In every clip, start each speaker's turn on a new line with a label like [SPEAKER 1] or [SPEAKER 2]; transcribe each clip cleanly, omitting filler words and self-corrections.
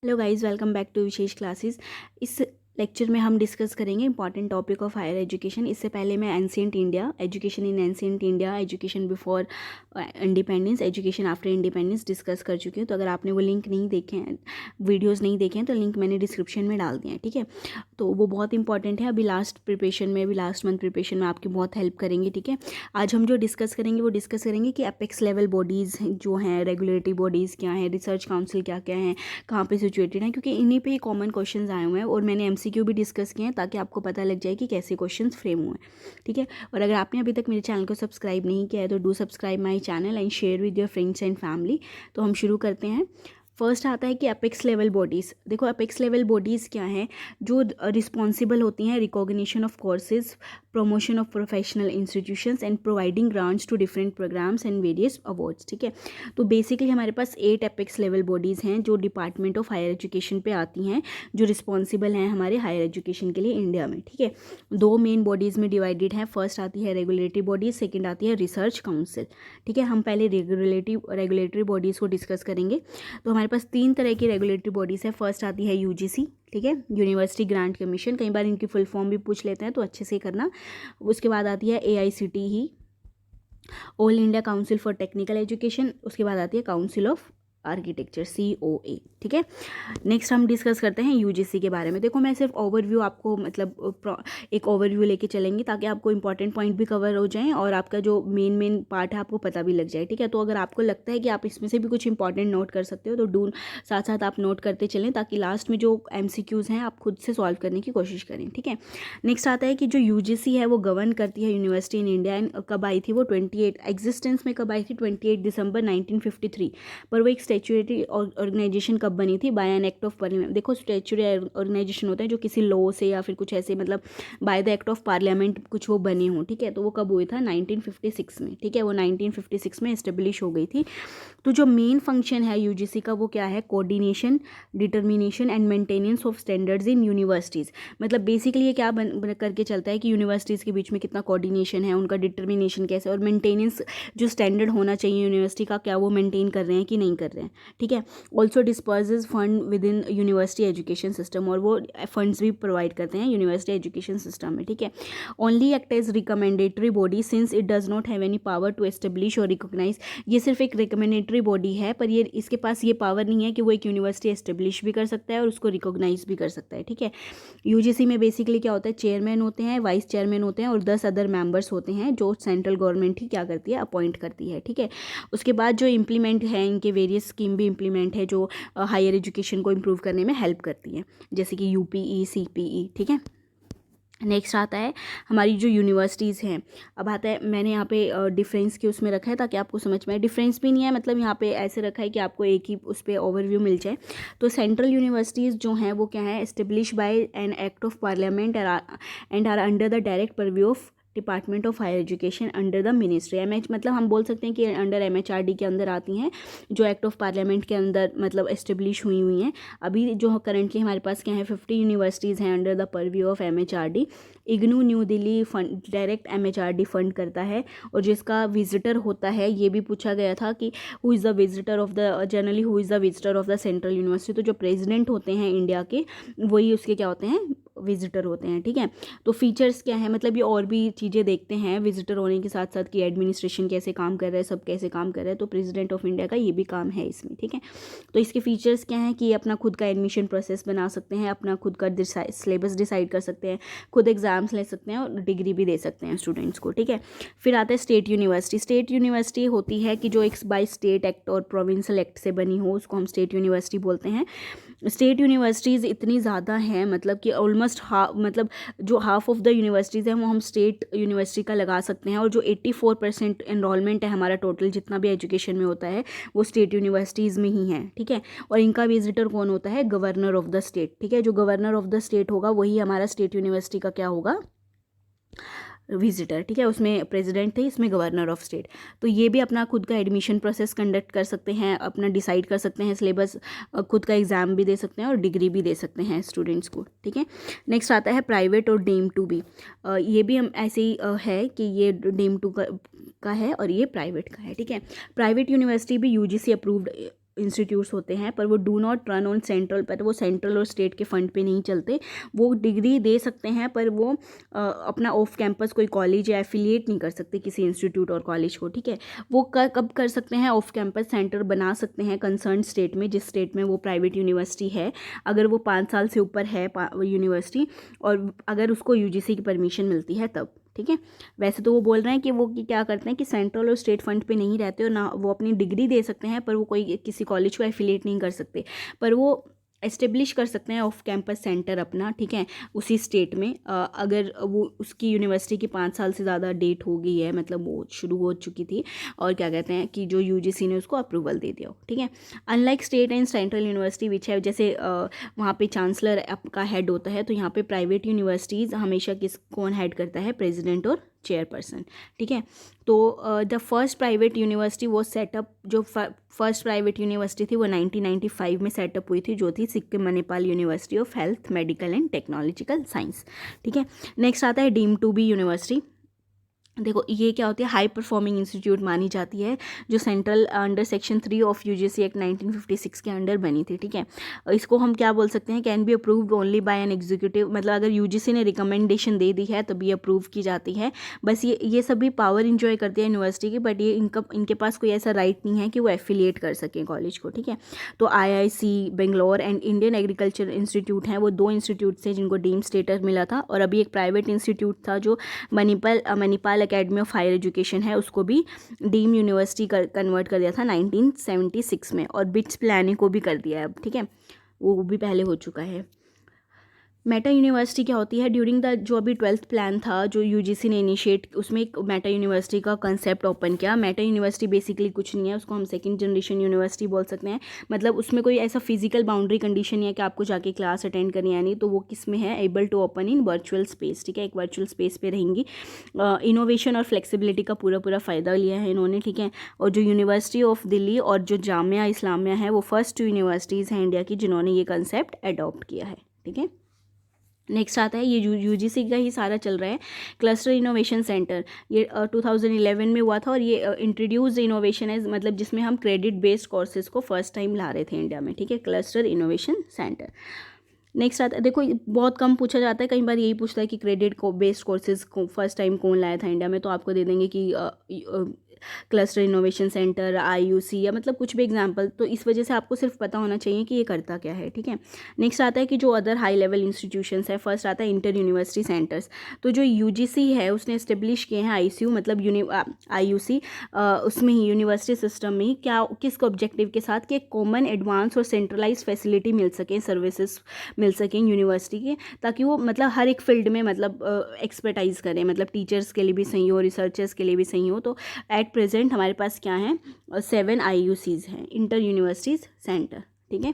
[SPEAKER 1] Hello guys, welcome back to Vishesh classes. इस lecture में हम डिस्कस करेंगे important topic of higher education. इससे पहले मैं ancient India, education in ancient India, education before independence, education after independence discuss कर चुकी हूँ। तो अगर आपने वो लिंक नहीं देखे हैं, वीडियोज़ नहीं देखे हैं, तो लिंक मैंने डिस्क्रिप्शन में डाल दिया है, ठीक है। तो वो बहुत इंपॉर्टेंट है। अभी लास्ट मंथ प्रिपरेशन में आपकी बहुत हेल्प करेंगे, ठीक है। आज हम जो डिस्कस करेंगे कि एपेक्स लेवल बॉडीज़ जो हैं, रेगुलेटरी बॉडीज़ क्या हैं, रिसर्च काउंसिल क्या क्या हैं, कहाँ पे सिचुएटेड हैं, क्योंकि इन्हीं पे ही कॉमन क्वेश्चंस आए हुए हैं और मैंने एमसीक्यू भी डिस्कस किए हैं ताकि आपको पता लग जाए कि कैसे क्वेश्चंस फ्रेम हुए हैं, ठीक है। और अगर आपने अभी तक मेरे चैनल को सब्सक्राइब नहीं किया है तो do subscribe my channel and share with your friends and family. तो हम शुरू करते हैं। फर्स्ट आता है कि अपेक्स लेवल बॉडीज़। देखो, अपेक्स लेवल बॉडीज़ क्या हैं? जो रिस्पॉन्सिबल होती हैं recognition of courses, promotion of professional institutions and providing grants to different programmes and various awards, ठीक है। तो बेसिकली हमारे पास 8 एपेक्स लेवल बॉडीज़ हैं जो डिपार्टमेंट ऑफ हायर एजुकेशन पे आती हैं, जो रिस्पॉन्सिबल हैं हमारे हायर एजुकेशन के लिए इंडिया में, ठीक है। 2 मेन बॉडीज़ में डिवाइडेड है। फर्स्ट आती है रेगुलेटरी बॉडीज, सेकेंड आती है रिसर्च काउंसिल, ठीक है। हम पहले रेगुलेटरी बॉडीज़ को डिस्कस करेंगे। तो हमारे पास 3 तरह की रेगुलेटरी बॉडीज़ है। फर्स्ट आती है यूजीसी, ठीक है, यूनिवर्सिटी ग्रांट कमीशन। कई बार इनकी फुल फॉर्म भी पूछ लेते हैं, तो अच्छे से करना। उसके बाद आती है AICTE, all India council for technical education. उसके बाद आती है काउंसिल ऑफ आर्किटेक्चर, COA, ठीक है। नेक्स्ट हम डिस्कस करते हैं यूजीसी के बारे में। देखो, मैं सिर्फ ओवरव्यू आपको एक ओवरव्यू लेके चलेंगे ताकि आपको इंपॉर्टेंट पॉइंट भी कवर हो जाएं और आपका जो मेन पार्ट है आपको पता भी लग जाए, ठीक है। तो अगर आपको लगता है कि आप इसमें से भी कुछ इंपॉर्टेंट नोट कर सकते हो तो डू साथ साथ आप नोट करते चलें ताकि लास्ट में जो MCQs हैं आप खुद से सॉल्व करने की कोशिश करें, ठीक है। नेक्स्ट आता है कि जो यूजीसी है वो गवर्न करती है यूनिवर्सिटी इन इंडिया। एंड कब आई थी वो 28 एग्जिस्टेंस में कब आई थी? 28 दिसंबर 1953। पर वो एक स्टैट्यूटरी ऑर्गेनाइजेशन कब बनी थी? By an act of parliament. देखो, स्टैट्यूटरी ऑर्गेनाइजेशन होता है जो किसी लॉ से या फिर कुछ ऐसे, मतलब by the act of parliament कुछ वो बने हों, ठीक है। तो वो कब हुई था? 1956 में, ठीक है। वो 1956 में एस्टेब्लिश हो गई थी। तो जो मेन फंक्शन है यूजीसी का वो क्या है? Coordination, determination and maintenance of standards in universities. मतलब बेसिकली ये क्या बन करके चलता है कि यूनिवर्सिटीज़ के बीच में कितना कोऑर्डिनेशन है, उनका डिटर्मिनेशन कैसे, और मेंटेनेंस, जो स्टैंडर्ड होना चाहिए यूनिवर्सिटी का, क्या वो मेंटेन कर रहे हैं कि नहीं कर रहे हैं, ठीक है। Also डिस्पर्सेस fund with in university education system, और वो फंड्स भी प्रोवाइड करते हैं यूनिवर्सिटी एजुकेशन सिस्टम में, ठीक है। Only act as recommendatory body since it does not have any power to establish और रिकॉग्नाइज। ये सिर्फ एक रिकमेंडेटरी बॉडी है, पर ये इसके पास ये पावर नहीं है कि वो एक यूनिवर्सिटी एस्टेब्लिश भी कर सकता है और उसको रिकॉग्नाइज भी कर सकता है, ठीक है। यूजीसी में बेसिकली क्या होता है? चेयरमैन होते हैं, वाइस चेयरमैन होते हैं और 10 अदर मेंबर्स होते हैं जो सेंट्रल गवर्नमेंट ही क्या करती है? अपॉइंट करती है, ठीक है। उसके बाद जो इम्प्लीमेंट है, इनके वेरियस स्कीम भी इम्प्लीमेंट है जो हायर एजुकेशन को इम्प्रूव करने में हेल्प करती हैं, जैसे कि यूपीई, सीपीई, ठीक है। नेक्स्ट आता है हमारी जो यूनिवर्सिटीज़ हैं। अब आता है, मैंने यहाँ पे डिफरेंस के उसमें रखा है ताकि आपको समझ में आए। डिफरेंस भी नहीं है, मतलब यहाँ पे ऐसे रखा है कि आपको एक ही उस पर ओवरव्यू मिल जाए। तो सेंट्रल यूनिवर्सिटीज़ जो हैं वो क्या है? Establish by an act of parliament and are under the direct purview of department of higher education under the ministry. मतलब हम बोल सकते हैं कि अंडर MHRD के अंदर आती हैं, जो एक्ट ऑफ पार्लियामेंट के अंदर मतलब एस्टेब्लिश हुई हैं। अभी जो करंटली हमारे पास क्या है? 50 यूनिवर्सिटीज़ हैं under the purview of MHRD। IGNOU new Delhi fund direct MHRD fund करता है, और जिसका विजिटर होता है, ये भी पूछा गया था कि who is the visitor of the generally who is the visitor of the central university. तो जो प्रेसिडेंट होते हैं इंडिया के, वही उसके क्या होते हैं? विजिटर होते हैं, ठीक है। तो फीचर्स क्या है? मतलब ये और भी चीज़ें देखते हैं विजिटर होने के साथ साथ कि एडमिनिस्ट्रेशन कैसे काम कर रहा है, सब कैसे काम कर रहा है। तो प्रेसिडेंट ऑफ इंडिया का ये भी काम है इसमें, ठीक है। तो इसके फीचर्स क्या हैं? कि ये अपना खुद का एडमिशन प्रोसेस बना सकते हैं, अपना खुद का सिलेबस डिसाइड कर सकते हैं, खुद एग्जाम्स ले सकते हैं और डिग्री भी दे सकते हैं स्टूडेंट्स को, ठीक है। फिर आता है स्टेट यूनिवर्सिटी। स्टेट यूनिवर्सिटी होती है कि जो एक बाय स्टेट एक्ट और प्रोविंशियल एक्ट से बनी हो, उसको हम स्टेट यूनिवर्सिटी बोलते हैं। स्टेट यूनिवर्सिटीज़ इतनी ज़्यादा हैं, मतलब कि ऑलमोस्ट मतलब जो हाफ ऑफ द यूनिवर्सिटीज़ हैं वो हम स्टेट यूनिवर्सिटी का लगा सकते हैं। और जो 84% एनरोलमेंट है हमारा टोटल जितना भी एजुकेशन में होता है वो स्टेट यूनिवर्सिटीज़ में ही है, ठीक है। और इनका विजिटर कौन होता है? गवर्नर ऑफ द स्टेट, ठीक है। जो गवर्नर ऑफ द स्टेट होगा वही हमारा स्टेट यूनिवर्सिटी का क्या होगा? विजिटर, ठीक है। उसमें प्रेसिडेंट थे, इसमें गवर्नर ऑफ स्टेट। तो ये भी अपना खुद का एडमिशन प्रोसेस कंडक्ट कर सकते हैं, अपना डिसाइड कर सकते हैं सिलेबस, खुद का एग्ज़ाम भी दे सकते हैं और डिग्री भी दे सकते हैं स्टूडेंट्स को, ठीक है। नेक्स्ट आता है प्राइवेट और डीम टू बी। ये भी हम ऐसे ही है कि ये डीम टू का है और ये प्राइवेट का है, ठीक है। प्राइवेट यूनिवर्सिटी भी UGC अप्रूव्ड इंस्टीट्यूट्स होते हैं, पर वो do not run on central, पर वो सेंट्रल और स्टेट के फंड पे नहीं चलते। वो डिग्री दे सकते हैं पर वो अपना ऑफ कैंपस कोई कॉलेज या एफिलिएट नहीं कर सकते किसी इंस्टीट्यूट और कॉलेज को, ठीक है। वो कब कर सकते हैं, ऑफ कैंपस सेंटर बना सकते हैं कंसर्न स्टेट में, जिस स्टेट में वो प्राइवेट यूनिवर्सिटी है, अगर वो 5 साल से ऊपर है यूनिवर्सिटी, और अगर उसको यूजीसी की परमिशन मिलती है तब, ठीक है। वैसे तो वो बोल रहे हैं कि वो क्या करते हैं कि सेंट्रल और स्टेट फंड पे नहीं रहते और ना वो अपनी डिग्री दे सकते हैं, पर वो कोई किसी कॉलेज को एफिलिएट नहीं कर सकते, पर वो एस्टेब्लिश कर सकते हैं ऑफ कैंपस सेंटर अपना, ठीक है, उसी स्टेट में, अगर वो उसकी यूनिवर्सिटी की 5 साल से ज़्यादा डेट हो गई है, मतलब वो शुरू हो चुकी थी, और क्या कहते हैं कि जो यूजीसी ने उसको अप्रूवल दे दिया हो, ठीक है। Unlike state and central university which है, जैसे वहाँ पे चांसलर का हेड होता है, तो यहाँ पे प्राइवेट यूनिवर्सिटीज़ हमेशा कौन हेड करता है, प्रेजिडेंट और चेयरपर्सन, ठीक है। तो द फर्स्ट प्राइवेट यूनिवर्सिटी वो सेटअप, जो फर्स्ट प्राइवेट यूनिवर्सिटी थी वो 1995 में सेटअप हुई थी, जो थी Sikkim Manipal university of health, medical and technological science, ठीक है। नेक्स्ट आता है डीम टू बी यूनिवर्सिटी। देखो ये क्या होती है, हाई परफॉर्मिंग इंस्टीट्यूट मानी जाती है, जो central under section 3 of UGC act 1956 के अंडर बनी थी, ठीक है। इसको हम क्या बोल सकते हैं, can be approved only by an executive, मतलब अगर यूजीसी ने रिकमेंडेशन दे दी है तभी अप्रूव की जाती है। बस ये सभी पावर इंजॉय करती है यूनिवर्सिटी की, बट ये इनके पास कोई ऐसा राइट नहीं है कि वो एफिलिएट कर सकें कॉलेज को, ठीक है। तो IIC Bangalore and Indian agriculture institute हैं, वो 2 इंस्टीट्यूट थे जिनको डीम स्टेटस मिला था, और अभी एक प्राइवेट इंस्टीट्यूट था जो Manipal academy of higher education है, उसको भी डीम यूनिवर्सिटी कन्वर्ट कर दिया था 1976 में, और बिट्स प्लानिंग को भी कर दिया है अब, ठीक है, वो भी पहले हो चुका है। मेटा यूनिवर्सिटी क्या होती है, ड्यूरिंग द जो अभी 12th प्लान था जो यूजीसी ने इनिशिएट, उसमें एक मेटा यूनिवर्सिटी का कंसेप्ट ओपन किया। मेटा यूनिवर्सिटी बेसिकली कुछ नहीं है, उसको हम सेकंड जनरेशन यूनिवर्सिटी बोल सकते हैं, मतलब उसमें कोई ऐसा फिजिकल बाउंड्री कंडीशन नहीं है कि आपको जाके क्लास अटेंड करनी है, नहीं तो वो किस में है, able to open in virtual space, ठीक है, एक वर्चुअल स्पेस पे रहेंगी। इनोवेशन और फ्लेक्सिबिलिटी का पूरा फ़ायदा लिया है इन्होंने, ठीक है। और जो यूनिवर्सिटी ऑफ दिल्ली और जो जामिया इस्लामिया है, वो फर्स्ट 2 यूनिवर्सिटीज़ हैं इंडिया की जिन्होंने ये कंसेप्ट अडॉप्ट किया है, ठीक है। नेक्स्ट आता है, ये यूजीसी का ही सारा चल रहा है, क्लस्टर इनोवेशन सेंटर, ये 2011 में हुआ था, और ये इंट्रोड्यूस इनोवेशन है, मतलब जिसमें हम क्रेडिट बेस्ड कोर्सेज को फर्स्ट टाइम ला रहे थे इंडिया में, ठीक है, क्लस्टर इनोवेशन सेंटर। नेक्स्ट आता है, देखो बहुत कम पूछा जाता है, कई बार यही पूछता है कि क्रेडिट को बेस्ड कोर्सेज को फर्स्ट टाइम कौन लाया था इंडिया में, तो आपको दे देंगे कि क्लस्टर इनोवेशन सेंटर, IUC, या मतलब कुछ भी एग्जांपल, तो इस वजह से आपको सिर्फ पता होना चाहिए कि ये करता क्या है, ठीक है। नेक्स्ट आता है कि जो अदर हाई लेवल इंस्टीट्यूशंस है, फर्स्ट आता है इंटर यूनिवर्सिटी सेंटर्स, तो जो UGC है उसने इस्टेब्लिश किए हैं ICU, मतलब IUC, उसमें ही यूनिवर्सिटी सिस्टम में ही क्या किस ऑब्जेक्टिव के साथ, कि एक कॉमन एडवांस और सेंट्रलाइज फैसिलिटी मिल सके, सर्विसेज मिल सकें यूनिवर्सिटी के, ताकि वो मतलब हर एक फील्ड में मतलब एक्सपर्टाइज करें, मतलब टीचर्स के लिए भी सही हो, रिसर्चर्स के लिए भी सही हो। तो एट प्रेजेंट हमारे पास क्या है, 7 IUCs हैं, इंटर यूनिवर्सिटीज़ सेंटर, ठीक है।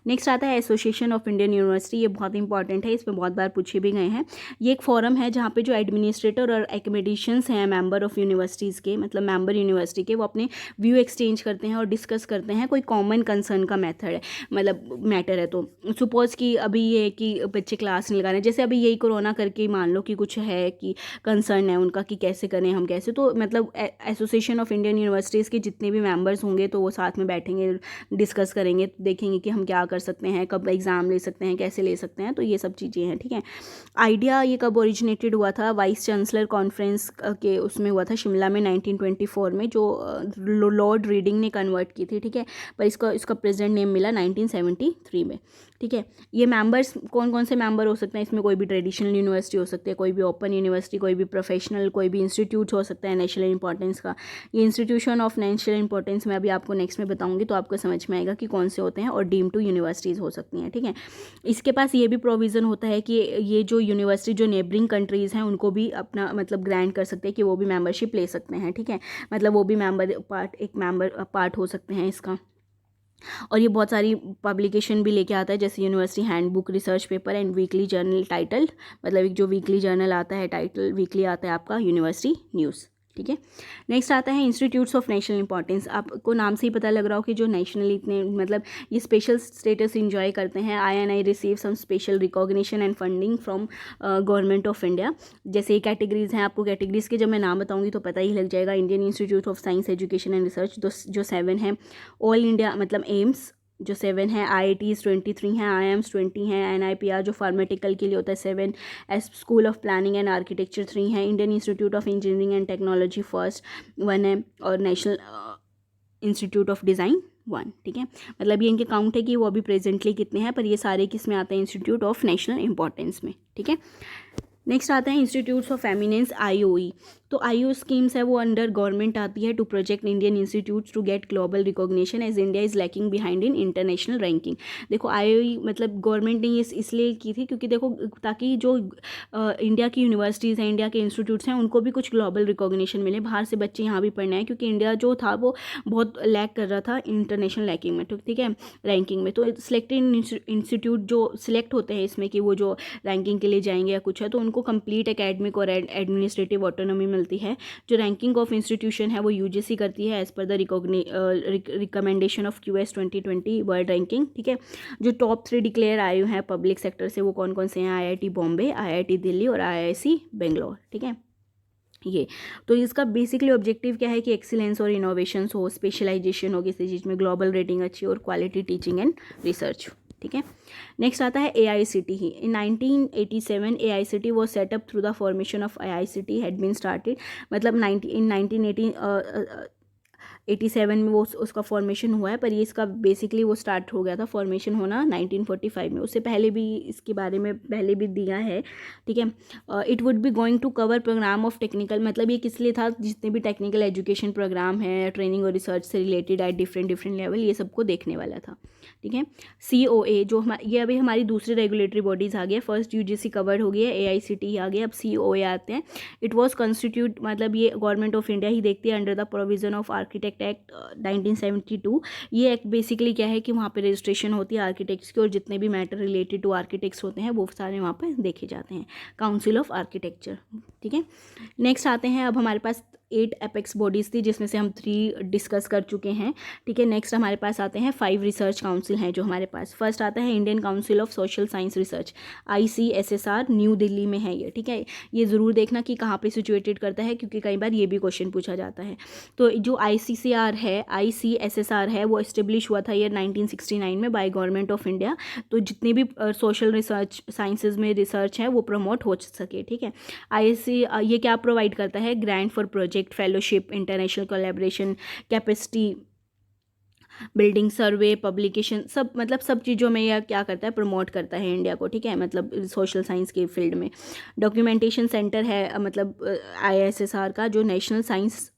[SPEAKER 1] नेक्स्ट आता है एसोसिएशन ऑफ इंडियन यूनिवर्सिटी, ये बहुत इंपॉर्टेंट है, इसमें बहुत बार पूछे भी गए हैं। ये एक फोरम है जहाँ पे जो एडमिनिस्ट्रेटर और एकेडमिशियंस हैं मेंबर ऑफ यूनिवर्सिटीज़ के, मतलब मेंबर यूनिवर्सिटी के, वो अपने व्यू एक्सचेंज करते हैं और डिस्कस करते हैं, कोई कॉमन कंसर्न का मेथड है, मतलब मैटर है। तो सपोज़ कि अभी ये है कि बच्चे क्लास नहीं लगा रहे हैं, जैसे अभी यही कोरोना करके मान लो कि कुछ है कि कंसर्न है उनका कि कैसे करें हम, कैसे, तो मतलब एसोसिएशन ऑफ इंडियन यूनिवर्सिटीज़ के जितने भी मेंबर्स होंगे तो वो साथ में बैठेंगे, डिस्कस करेंगे, देखेंगे कि हम क्या कर सकते हैं, कब एग्ज़ाम ले सकते हैं, कैसे ले सकते हैं, तो ये सब चीज़ें हैं, ठीक है। आइडिया ये कब ओरिजिनेटेड हुआ था, वाइस चांसलर कॉन्फ्रेंस के उसमें हुआ था शिमला में 1924 में, जो लॉर्ड रीडिंग ने कन्वर्ट की थी, ठीक है, पर इसका प्रेजेंट नेम मिला 1973 में, ठीक है। ये मेंबर्स कौन कौन से मेंबर हो सकते हैं, इसमें कोई भी ट्रेडिशनल यूनिवर्सिटी हो सकती है, कोई भी ओपन यूनिवर्सिटी, कोई भी प्रोफेशनल, कोई भी इंस्टीट्यूट हो सकता है नेशनल इंपॉर्टेंस का। ये इंस्टीट्यूशन ऑफ नेशनल इंपॉर्टेंस मैं अभी आपको नेक्स्ट में बताऊंगी, तो आपको समझ में आएगा कि कौन से होते हैं, और डीम टू यूनिवर्सिटीज़ हो सकती हैं, ठीक है। इसके पास ये भी प्रोविज़न होता है कि ये जो यूनिवर्सिटी जो नेबरिंग कंट्रीज़ हैं उनको भी अपना मतलब ग्रांट कर सकते हैं कि वो भी मेंबरशिप ले सकते हैं, ठीक है, मतलब वो भी एक मेंबर पार्ट हो सकते हैं इसका। और ये बहुत सारी पब्लिकेशन भी लेके आता है, जैसे university handbook, research paper and weekly journal title, मतलब एक जो वीकली जर्नल आता है टाइटल वीकली आता है आपका यूनिवर्सिटी न्यूज़, ठीक है। नेक्स्ट आता है इंस्टीट्यूट्स ऑफ नेशनल इंपॉर्टेंस। आपको नाम से ही पता लग रहा हो कि जो नेशनली इतने मतलब ये स्पेशल स्टेटस इंजॉय करते हैं। INI receive some special recognition and funding from government of India. जैसे ये कैटेगरीज हैं, आपको कैटेगरीज के जब मैं नाम बताऊंगी तो पता ही लग जाएगा। Indian institute of science education and research जो 7 है, ऑल इंडिया मतलब एम्स जो 7 है, IITs 23 हैं, IIMs 20 हैं, NIPR जो फार्मेटिकल के लिए होता है 7, S school of planning and architecture 3 है, Indian institute of engineering and technology first 1 है, और नेशनल इंस्टीट्यूट ऑफ डिज़ाइन 1। ठीक है, मतलब ये इनके काउंट है कि वो अभी प्रेजेंटली कितने हैं, पर ये सारे किस में आते हैं, इंस्टीट्यूट ऑफ नेशनल इंपॉर्टेंस में। ठीक है, नेक्स्ट आता है इंस्टीट्यूट्स ऑफ एमिनेंस IOE। तो IO स्कीम्स है वो अंडर गवर्नमेंट आती है to project Indian institutes to get global recognition as India is lacking behind in international ranking. देखो IOE मतलब गवर्नमेंट ने ये इसलिए की थी क्योंकि देखो ताकि जो इंडिया की यूनिवर्सिटीज़ हैं, इंडिया के इंस्टीट्यूट्स हैं, उनको भी कुछ ग्लोबल रिकॉग्निशन मिले, बाहर से बच्चे यहाँ भी पढ़ने आए, क्योंकि इंडिया जो था वो बहुत लैक कर रहा था इंटरनेशनल रैंकिंग में। ठीक है, रैंकिंग में। तो सिलेक्टेड इंस्टीट्यूट जो सिलेक्ट होते हैं इसमें कि वो जो रैंकिंग के लिए जाएंगे या कुछ है, तो उनको कंप्लीट एकेडमिक और एडमिनिस्ट्रेटिव ऑटोनॉमी मिलती है। जो रैंकिंग ऑफ इंस्टीट्यूशन है वो UGC करती है as per the recommendation of QS 2020 world ranking. ठीक है, जो टॉप 3 डिक्लेयर आए हैं पब्लिक सेक्टर से वो कौन कौन से हैं, IIT बॉम्बे, IIT दिल्ली और IIC बेंगलोर। ठीक है, ये तो इसका बेसिकली ऑब्जेक्टिव क्या है कि एक्सीलेंस और इनोवेशंस हो, स्पेशलाइजेशन हो किसी चीज़ में, ग्लोबल रेटिंग अच्छी और क्वालिटी टीचिंग एंड रिसर्च। ठीक है, नेक्स्ट आता है AICTE। In 1987 AICTE was set up through the formation of AICTE had been started. मतलब 1987 में वो उसका फॉर्मेशन हुआ है, पर ये इसका बेसिकली वो स्टार्ट हो गया था फॉर्मेशन होना 1945 में। उससे पहले भी इसके बारे में पहले भी दिया है। ठीक है, it would be going to cover program of technical, मतलब ये किस लिए था, जितने भी टेक्निकल एजुकेशन प्रोग्राम है, ट्रेनिंग और रिसर्च से रिलेटेड एट डिफरेंट लेवल, ये सबको देखने वाला था। ठीक है, COA जो ये अभी हमारी दूसरी रेगुलेटरी बॉडीज़ आ गया। फर्स्ट UGC कवर हो गया, AICTE आ गया, अब COA आते हैं। इट वॉज कॉन्स्टिट्यूट मतलब ये गवर्नमेंट ऑफ इंडिया ही देखती है under the provision of architect act 1972। ये एक्ट बेसिकली क्या है कि वहाँ पे रजिस्ट्रेशन होती है आर्किटेक्ट्स की, और जितने भी मैटर रिलेटेड टू आर्किटेक्ट्स होते हैं वो सारे वहाँ पे देखे जाते हैं, काउंसिल ऑफ आर्किटेक्चर। ठीक है, नेक्स्ट आते हैं, अब हमारे पास 8 एपेक्स बॉडीज़ थी जिसमें से हम 3 डिस्कस कर चुके हैं। ठीक है, नेक्स्ट हमारे पास आते हैं 5 रिसर्च काउंसिल हैं जो हमारे पास। फर्स्ट आता है Indian council of social science research, ICSSR, new Delhi में है ये। ठीक है, ये ज़रूर देखना कि कहाँ पे सिचुएटेड करता है, क्योंकि कई बार ये भी क्वेश्चन पूछा जाता है। तो जो ICSSR है वो इस्टेब्लिश हुआ था ईयर 1969 में बाय गवर्नमेंट ऑफ इंडिया। तो जितनी भी सोशल रिसर्च साइंसेज में रिसर्च है वो प्रमोट हो सके। ठीक है, ये क्या प्रोवाइड करता है, grant for project, fellowship, international collaboration, capacity building, survey, publication, सब मतलब सब चीज़ों में यह क्या करता है, प्रमोट करता है इंडिया को। ठीक है, मतलब सोशल साइंस के फील्ड में। डॉक्यूमेंटेशन सेंटर है मतलब ISSR का, जो national science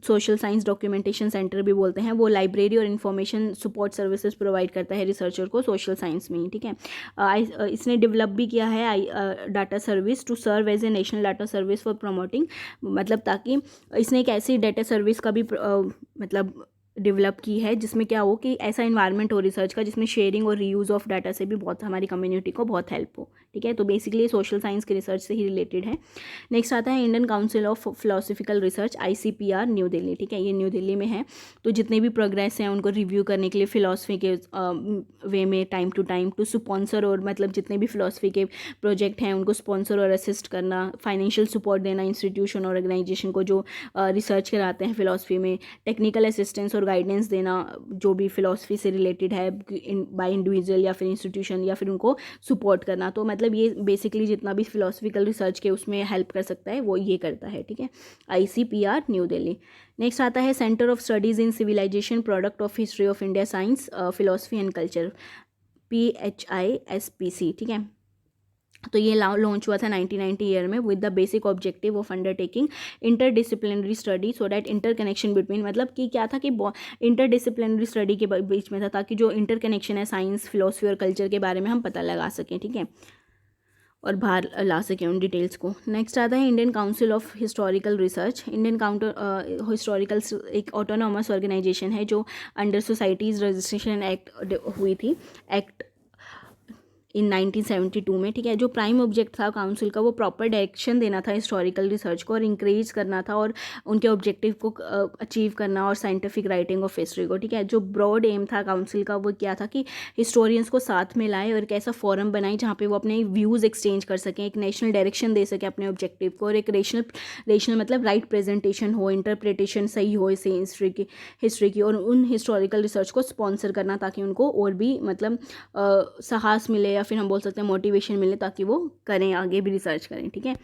[SPEAKER 1] social science documentation centre भी बोलते हैं। वो लाइब्रेरी और इन्फॉर्मेशन सपोर्ट सर्विसेज प्रोवाइड करता है रिसर्चर को सोशल साइंस में ही। ठीक है, इसने डेवलप भी किया है data service to serve as a national data service for promoting, मतलब ताकि इसने एक ऐसी डाटा सर्विस का भी मतलब डेवलप की है जिसमें क्या हो कि ऐसा इन्वायरमेंट हो रिसर्च का जिसमें शेयरिंग और रीयूज़ ऑफ डाटा से भी बहुत हमारी कम्युनिटी को बहुत हेल्प हो। ठीक है, तो बेसिकली सोशल साइंस के रिसर्च से ही रिलेटेड है। नेक्स्ट आता है Indian council of philosophical research, ICPR, new Delhi. ठीक है, ये न्यू दिल्ली में है। तो जितने भी प्रोग्रेस हैं उनको रिव्यू करने के लिए फिलोसफी के वे में time to time to sponsor, और मतलब जितने भी फिलोसफी के प्रोजेक्ट हैं उनको स्पॉन्सर और असिस्ट करना, फाइनेंशियल सपोर्ट देना इंस्टीट्यूशन और ऑर्गेनाइजेशन को जो रिसर्च कराते हैं फिलोसफी में, टेक्निकल असिस्टेंस और गाइडेंस देना जो भी फिलोसफी से रिलेटेड है बाय इंडिविजुअल या फिर इंस्टीट्यूशन, या फिर उनको सपोर्ट करना। तो मतलब ये बेसिकली जितना भी फिलोसफिकल रिसर्च के उसमें हेल्प कर सकता है वो ये करता है। ठीक है, ICPR, न्यू दिल्ली। नेक्स्ट आता है centre of studies in civilization, product of history of India, science, philosophy and culture, PHISPC। ठीक है, तो ये लॉन्च हुआ था 1990 ईयर में with the basic objective of undertaking interdisciplinary study so that inter connection between, मतलब कि क्या था कि इंटरडिसिप्लिनरी स्टडी के बीच में था ताकि जो इंटर कनेक्शन है साइंस, फिलोसफी और कल्चर के बारे में हम पता लगा सकें। ठीक है, और बाहर ला सकें उन डिटेल्स को। नेक्स्ट आता है Indian council of historical research. Indian historical एक ऑटोनॉमस ऑर्गेनाइजेशन है जो अंडर सोसाइटीज़ रजिस्ट्रेशन एक्ट हुई थी, एक्ट इन 1972 में, ठीक है। जो प्राइम ऑब्जेक्ट था काउंसिल का वो प्रॉपर डायरेक्शन देना था हिस्टोरिकल रिसर्च को और इंक्रेज करना था और उनके ऑब्जेक्टिव को अचीव करना और साइंटिफिक राइटिंग ऑफ हिस्ट्री को, ठीक है। जो ब्रॉड एम था काउंसिल का वो क्या था कि हिस्टोरियंस को साथ में लाए और एक ऐसा फोरम बनाए जहाँ पे वो अपने व्यूज़ एक्सचेंज कर सकें, एक नेशनल डायरेक्शन दे सके अपने ऑब्जेक्टिव को, और एक रेशनल मतलब राइट प्रेजेंटेशन हो, इंटरप्रिटेशन सही हो इसे हिस्ट्री की और उन हिस्टोरिकल रिसर्च को स्पॉन्सर करना ताकि उनको और भी मतलब साहस मिले या फिर हम बोल सकते हैं मोटिवेशन मिले ताकि वो करें, आगे भी रिसर्च करें, ठीक है।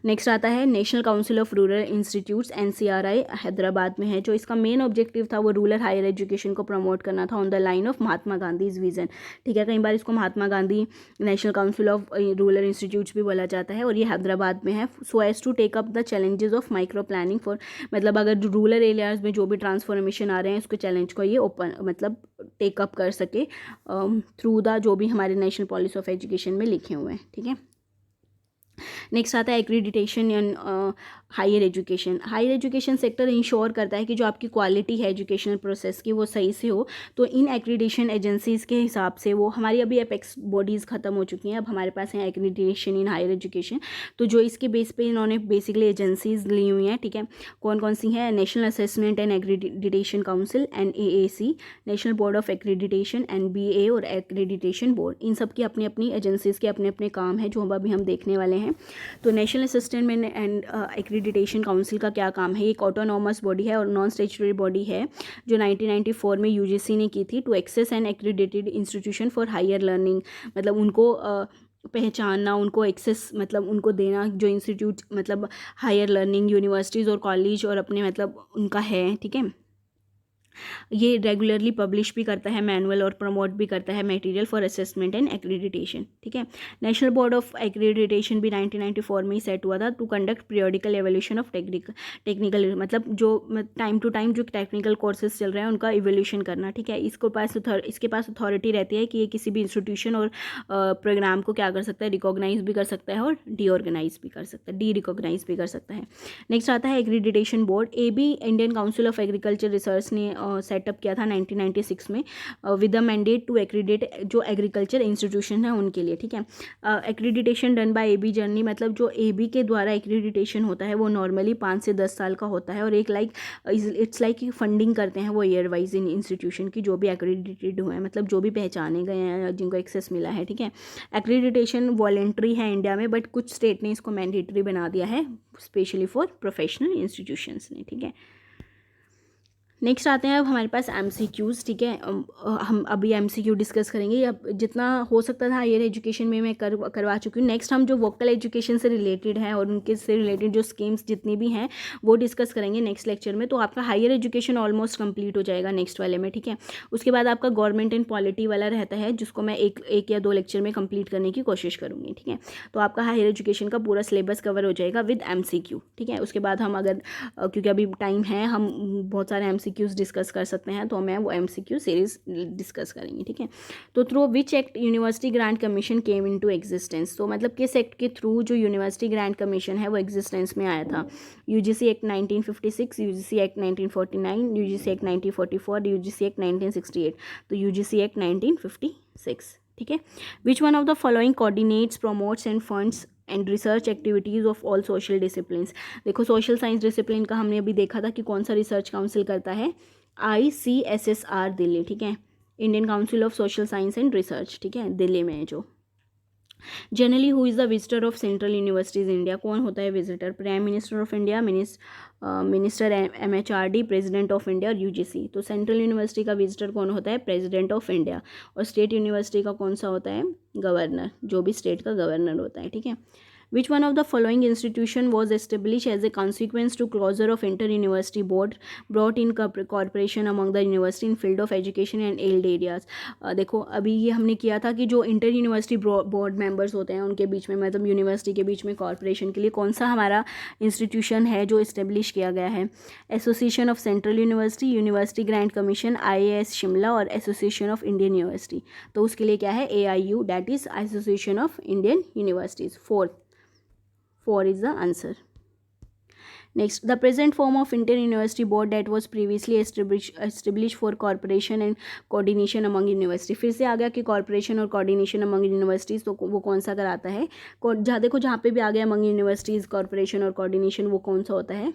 [SPEAKER 1] नेक्स्ट आता है national council of rural institutes NCRI Hyderabad में है। जो इसका मेन ऑब्जेक्टिव था वो रूरल हायर एजुकेशन को प्रमोट करना था on the line of Mahatma Gandhi's vision, ठीक है। कई बार इसको Mahatma Gandhi national council of rural institutes भी बोला जाता है और ये हैदराबाद में है। So as to take up the challenges of micro planning for, मतलब अगर रूरल एरियाज में जो भी ट्रांसफॉर्मेशन आ रहे हैं उसके चैलेंज को ये ओपन मतलब टेकअप कर सके थ्रू द जो भी हमारे नेशनल पॉलिसी ऑफ एजुकेशन में लिखे हुए हैं, ठीक है। नेक्स्ट आता है accreditation in higher education. Higher education sector ensure करता है कि जो आपकी क्वालिटी है एजुकेशनल प्रोसेस की वो सही से हो। तो इन एक्रीडिटेशन एजेंसीज़ के हिसाब से वो हमारी अभी एपेक्स बॉडीज़ ख़त्म हो चुकी हैं, अब हमारे पास है एक्रीडिटेशन इन हायर एजुकेशन। तो जो इसके बेस पे इन्होंने बेसिकली एजेंसीज़ ली हुई हैं, ठीक है। कौन कौन सी हैं? National assessment and accreditation council NAAC, national board of accreditation NBA और एक्रीडिटेशन बोर्ड। इन सब की अपनी अपनी एजेंसीज़ के अपने अपने काम है जो अभी हम देखने वाले हैं। तो national assistant and accreditation council का क्या काम है? ये एक ऑटोनॉमस बॉडी है और नॉन स्टैट्यूटरी बॉडी है जो 1994 में UGC ने की थी to access and accredited institution for higher learning, मतलब उनको पहचानना, उनको एक्सेस मतलब उनको देना जो इंस्टीट्यूट मतलब हायर लर्निंग यूनिवर्सिटीज़ और कॉलेज और अपने मतलब उनका है, ठीक है। ये रेगुलरली पब्लिश भी करता है मैनुअल और प्रमोट भी करता है material for assessment and accreditation, ठीक है। नेशनल बोर्ड ऑफ एक्रीडिटेशन भी 1994 में ही सेट हुआ था to conduct periodical evolution of technical मतलब जो टाइम टू टाइम जो टेक्निकल कोर्सेज चल रहे हैं उनका इवोल्यूशन करना, ठीक है। इसके पास अथॉरिटी रहती है कि ये किसी भी इंस्टीट्यूशन और प्रोग्राम को क्या कर सकता है, रिकॉग्नाइज भी कर सकता है और डीऑर्गेनाइज भी कर सकता है, रिकॉग्नाइज भी कर सकता है। नेक्स्ट आता है accreditation board. AB Indian council of agriculture research ने सेटअप किया था 1996 में विद द मैंडेट टू एक्रीडिट जो एग्रीकल्चर इंस्टीट्यूशन है उनके लिए, ठीक है। Accreditation done by AB journey, मतलब जो AB के द्वारा एक्रीडिटेशन होता है वो नॉर्मली 5 से 10 साल का होता है और एक इट्स लाइक फंडिंग करते हैं वो ईयर वाइज इन इंस्टीट्यूशन की जो भी एक्रीडिटेड हुए हैं, मतलब जो भी पहचाने गए हैं जिनको एक्सेस मिला है, ठीक है। एक्रीडिटेशन वॉलेंट्री है इंडिया में बट कुछ स्टेट ने इसको मैंडेटरी बना दिया है स्पेशली फॉर प्रोफेशनल इंस्टीट्यूशंस ने, ठीक है। नेक्स्ट आते हैं अब हमारे पास MCQs, ठीक है। हम अभी MCQ डिस्कस करेंगे, अब जितना हो सकता था हायर एजुकेशन में मैं करवा चुकी हूँ। नेक्स्ट हम जो वोकल एजुकेशन से रिलेटेड है और उनके से रिलेटेड जो स्कीम्स जितनी भी हैं वो डिस्कस करेंगे नेक्स्ट लेक्चर में। तो आपका हायर एजुकेशन ऑलमोस्ट कंप्लीट हो जाएगा नेक्स्ट वाले में, ठीक है। उसके बाद आपका गवर्नमेंट एंड पॉलिटी वाला रहता है जिसको मैं एक या 2 लेक्चर में कंप्लीट करने की कोशिश करूँगी, ठीक है। तो आपका हायर एजुकेशन का पूरा सिलेबस कवर हो जाएगा विद MCQ, ठीक है। उसके बाद हम अगर क्योंकि अभी टाइम है हम बहुत सारे MCQs डिस्कस कर सकते हैं तो मैं वो MCQ सीरीज डिस्कस करेंगे, ठीक है। तो through which act university grant commission came into existence, तो मतलब किस एक्ट के थ्रू जो यूनिवर्सिटी ग्रांट कमीशन है वो एग्जिस्टेंस में आया था? UGC act 1956, UGC act 1949, UGC act 1944, UGC act 1968। तो UGC एक्ट 1956, ठीक है। Which one of the following coordinates, promotes end funds and research activities of all social disciplines. देखो सोशल साइंस डिसिप्लिन का हमने अभी देखा था कि कौन सा रिसर्च काउंसिल करता है, ICSSR दिल्ली, ठीक है। Indian council of social science and research, ठीक है, दिल्ली में है जो। Generally who is the visitor of central universities India, कौन होता है visitor? Prime minister of India, minister MHRD, president of India और UGC। तो सेंट्रल यूनिवर्सिटी का विजिटर कौन होता है? President of India. और स्टेट यूनिवर्सिटी का कौन सा होता है? गवर्नर, जो भी स्टेट का गवर्नर होता है, ठीक है। Which one of the following institution was established as a consequence to closure of inter-university board brought in cooperation among the university in field of education and aid areas? देखो अभी ये हमने किया था कि जो इंटर यूनिवर्सिटी बोर्ड मेंबर्स होते हैं उनके बीच में मतलब यूनिवर्सिटी के बीच में कॉर्पोरेशन के लिए कौन सा हमारा इंस्टीट्यूशन है जो इस्टेब्लिश किया गया है? Association of central university, university grant commission, IAS Shimla और एसोसिएशन ऑफ इंडियन यूनिवर्सिटी। तो उसके लिए क्या है? AIU, that is association of Indian universities. 4 is the answer. Next, the present form of inter university board that was previously establish for corporation and coordination among university. फिर से आ गया कि corporation और कोऑर्डिनेशन अमंग यूनिवर्सिटीज़, तो वो कौन सा कराता है? जहाँ देखो जहाँ पे भी आ गया अमंग यूनिवर्सिटीज़, कॉर्पोरेशन और कोऑर्डिनेशन, वो कौन सा होता है?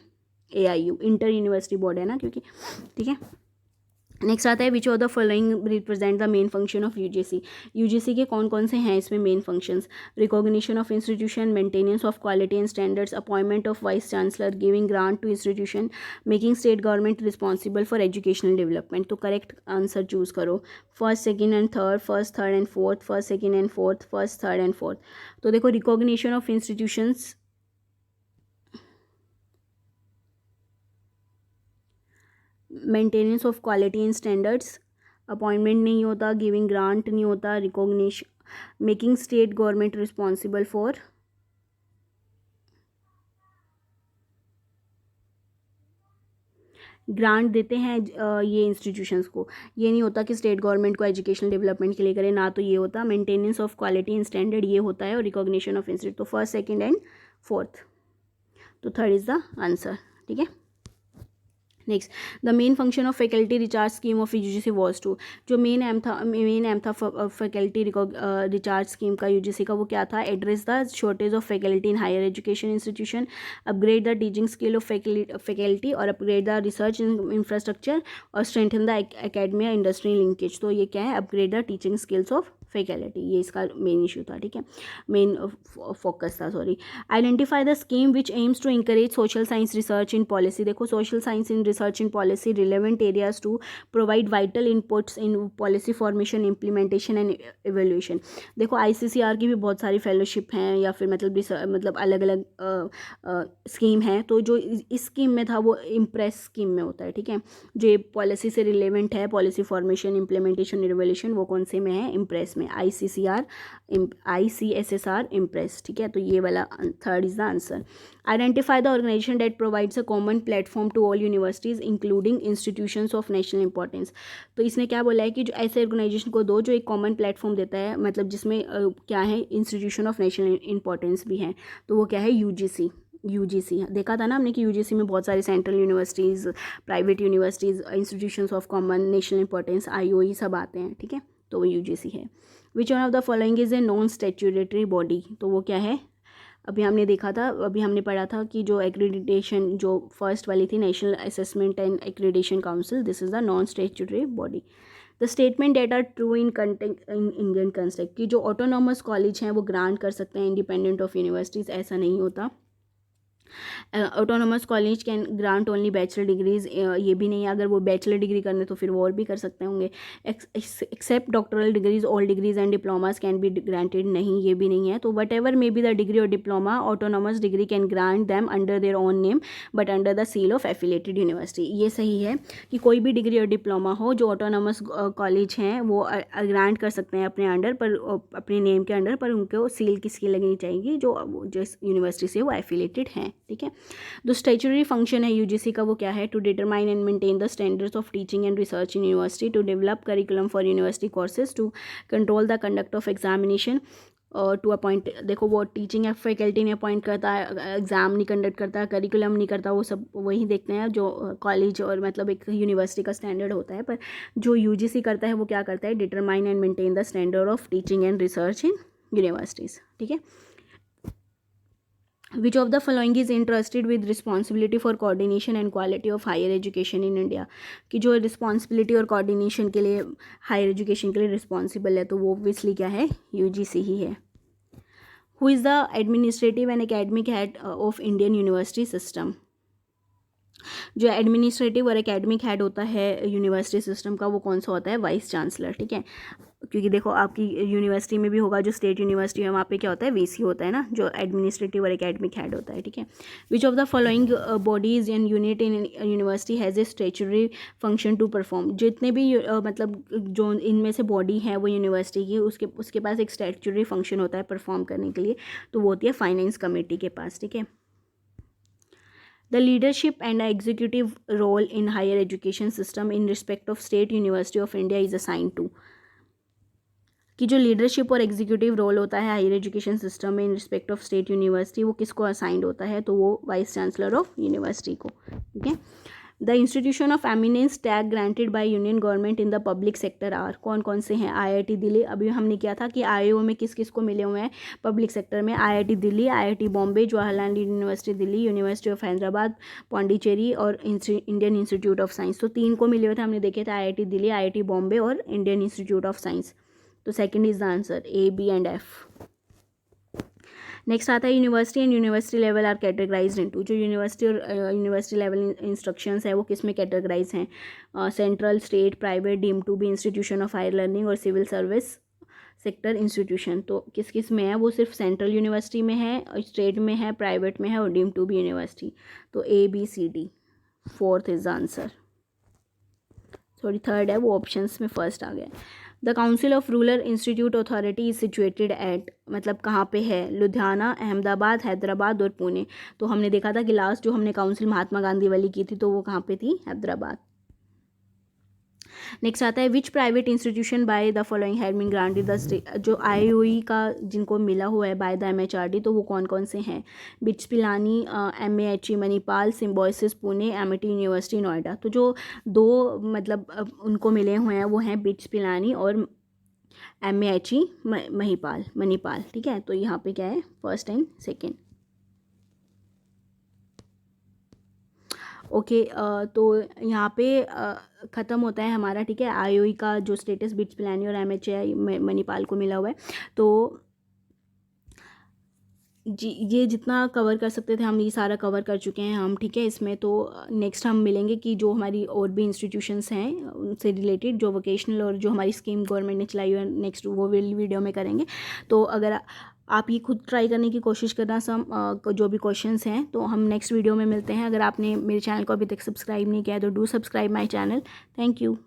[SPEAKER 1] AIU, इंटर यूनिवर्सिटी बोर्ड है ना, क्योंकि ठीक है। नेक्स्ट आता है which of the following represent the main function of UGC. UGC के कौन कौन से हैं इसमें main functions? Recognition of institution, maintenance of quality and standards, appointment of vice chancellor, giving grant to institution, making state government responsible for educational development. तो correct answer choose करो, first second and third, first third and fourth, first second and fourth, first third and fourth. तो देखो recognition of institutions, maintenance of quality and standards, appointment नहीं होता, giving grant नहीं होता, recognition, making state government responsible for, grant देते हैं ये institutions को। ये नहीं होता कि स्टेट गवर्नमेंट को एजुकेशनल डेवलपमेंट के लिए करे, ना तो ये होता। Maintenance of quality and standard ये होता है, और रिकॉग्निशन ऑफ इंस्टीट्यूट। तो फर्स्ट सेकेंड एंड फोर्थ, तो थर्ड इज द आंसर, ठीक है। Next, the main function of faculty recharge scheme of UGC was to, जो मेन एम था फैकल्टी रिचार्ज स्कीम का यूजीसी का, वो क्या था? Address the shortage of faculty in higher education institution, upgrade the teaching skill of faculty, और upgrade the research infrastructure, और strengthen the academia industry linkage. तो ये क्या है? Upgrade the teaching skills of faculty, ये इसका मेन इशू था, ठीक है, मेन फोकस था, sorry. Identify the scheme which aims to encourage social science research in policy. देखो social science in research in policy, relevant areas to provide vital inputs in policy formation, implementation and evaluation. देखो ICCR की भी बहुत सारी fellowship हैं, या फिर मतलब अलग अलग स्कीम है। तो जो इस स्कीम में था वो इम्प्रेस स्कीम में होता है, ठीक है। जो पॉलिसी से रिलेवेंट है, पॉलिसी फॉर्मेशन, इम्प्लीमेंटेशन, रिवोल्यूशन, वो कौन से में है? इम्प्रेस में, ICSSR इम्प्रेस, ठीक है। तो ये वाला third is the answer. Identify the organization that provides a common platform to all universities including institutions of national importance. तो इसने क्या बोला है कि जो ऐसे ऑर्गेनाइजेशन को दो जो एक कॉमन प्लेटफॉर्म देता है, मतलब जिसमें क्या है? इंस्टीट्यूशन ऑफ नेशनल इंपॉर्टेंस भी है। तो वो क्या है? यूजीसी देखा था ना हमने कि यूजीसी में बहुत सारी central universities, private universities, institutions of common national importance, IOE सब आते हैं, ठीक है। तो वो यूजीसी है। Which one of the following is a non statutory body. तो वो क्या है? अभी हमने देखा था, अभी हमने पढ़ा था कि जो एक्रेडिटेशन, जो फर्स्ट वाली थी, national assessment and accreditation council, this is the non statutory body. The statement that are true in context in Indian concept, की जो ऑटोनॉमस कॉलेज हैं वो ग्रांट कर सकते हैं इंडिपेंडेंट ऑफ यूनिवर्सिटीज़, ऐसा नहीं होता। Autonomous college can grant only bachelor degrees, ये भी नहीं है। अगर वो बैचलर डिग्री करने तो फिर वो और भी कर सकते होंगे। Except doctoral degrees, all degrees and diplomas can be granted, नहीं, ये भी नहीं है। तो whatever may be the degree और diploma, autonomous degree can grant them under their own name but under the seal of affiliated university. ये सही है कि कोई भी डिग्री और डिप्लोमा हो जो ऑटोनोमस कॉलेज हैं वो ग्रांट कर सकते हैं अपने अंडर पर, अपने नेम के अंडर, पर उनको सील किसकी लगनी चाहिए? जो यूनिवर्सिटी से वो एफिलेटेड हैं, ठीक है। जो स्टैट्यूटरी फंक्शन है यूजीसी का, वो क्या है? To determine and maintain the standards of teaching and research in university, to develop curriculum for university courses, to control the conduct of examination, और टू अपॉइंट, देखो वो टीचिंग फैकल्टी ने appoint करता है, एग्जाम नहीं कंडक्ट करता, curriculum नहीं करता, वो सब वही देखते हैं जो कॉलेज और मतलब एक यूनिवर्सिटी का स्टैंडर्ड होता है। पर जो यूजीसी करता है वो क्या करता है? Determine and maintain the standard of teaching and research in universities, ठीक है। Which of the following is entrusted with responsibility for coordination and quality of higher education in India? कि जो रिस्पॉन्सिबिलिटी और कोऑर्डिनेशन के लिए, हायर एजुकेशन के लिए responsible है, तो वो ऑब्वियसली क्या है? यूजीसी ही है। Who is the administrative and academic head of Indian university system? जो एडमिनिस्ट्रेटिव और एकेडमिक हेड होता है यूनिवर्सिटी सिस्टम का, वो कौन सा होता है? वाइस चांसलर, ठीक है। क्योंकि देखो आपकी यूनिवर्सिटी में भी होगा, जो स्टेट यूनिवर्सिटी है वहाँ पे क्या होता है? वीसी होता है ना, जो एडमिनिस्ट्रेटिव और एकेडमिक हेड होता है, ठीक है। Which of the following bodies and unit in university has a statutory function to perform? जितने भी मतलब जो इनमें से बॉडी है वो यूनिवर्सिटी की, उसके पास एक स्टैट्यूटरी फंक्शन होता है परफॉर्म करने के लिए, तो वो होती है फाइनेंस कमेटी के पास, ठीक है। The leadership and executive role in higher education system in respect of State University of India is assigned to? कि जो लीडरशिप और एग्जीक्यूटिव रोल होता है हायर एजुकेशन सिस्टम में in respect of state university, वो किसको असाइंड होता है, तो वो वाइस चांसलर ऑफ यूनिवर्सिटी को, ठीक है। The institution of eminence tag granted by union government in the public sector are, कौन कौन से हैं, आईआईटी दिल्ली, अभी हमने किया था कि आईओ में किस किस को मिले हुए हैं पब्लिक सेक्टर में, IIT Delhi, IIT Bombay, Jawaharlal university Delhi, university of Hyderabad, Pondicherry और इंडियन इंस्टीट्यूट ऑफ साइंस। तो 3 को मिले हुए थे, हमने देखे थे आईआईटी दिल्ली, आईआईटी बॉम्बे और इंडियन इंस्टीट्यूट ऑफ साइंस। तो second is the answer, A, B and F. Next आता है university and university level are categorized into, जो यूनिवर्सिटी और यूनिवर्सिटी लेवल इंस्ट्रक्शंस है वो किस में कैटेगराइज हैं, central, state, private, deemed to be institution of higher learning और सिविल सर्विस सेक्टर इंस्टीट्यूशन। तो किस किस में है, वो सिर्फ सेंट्रल यूनिवर्सिटी में है, स्टेट में है, प्राइवेट में है और डीम्ड टू बी यूनिवर्सिटी। तो A, B, C, D, fourth is the answer. Sorry third है वो ऑप्शंस में फर्स्ट आ गया। The council of rural institute authority is situated at, मतलब कहाँ पे है, लुधियाना, अहमदाबाद, हैदराबाद और पुणे। तो हमने देखा था कि लास्ट जो हमने काउंसिल महात्मा गांधी वाली की थी तो वो कहाँ पे थी, हैदराबाद। नेक्स्ट आता है which private institution by the following had been granted the, जो आईओई का जिनको मिला हुआ है बाय द एमएचआरडी, तो वो कौन कौन से हैं, BITS Pilani, MAHE Manipal, Symbiosis Pune, Amity university Noida. तो जो 2 मतलब उनको मिले हुए हैं वो हैं बिट्स पिलानी और एमएएचई मणिपाल, ठीक है। तो यहाँ पे क्या है, फर्स्ट एंड सेकेंड। ओके, तो यहाँ पे ख़त्म होता है हमारा, ठीक है, आईओई का जो स्टेटस बिट्स पिलानी और एमएचए मणिपाल को मिला हुआ है। तो जी ये जितना कवर कर सकते थे हम ये सारा कवर कर चुके हैं हम, ठीक है। इसमें तो नेक्स्ट हम मिलेंगे कि जो हमारी और भी इंस्टीट्यूशंस हैं उनसे रिलेटेड जो वोकेशनल और जो हमारी स्कीम गवर्नमेंट ने चलाई हुई है, नेक्स्ट वो वीडियो में करेंगे। तो अगर आप ये खुद ट्राई करने की कोशिश करना जो भी क्वेश्चंस हैं, तो हम नेक्स्ट वीडियो में मिलते हैं। अगर आपने मेरे चैनल को अभी तक सब्सक्राइब नहीं किया है तो do subscribe my channel. Thank you.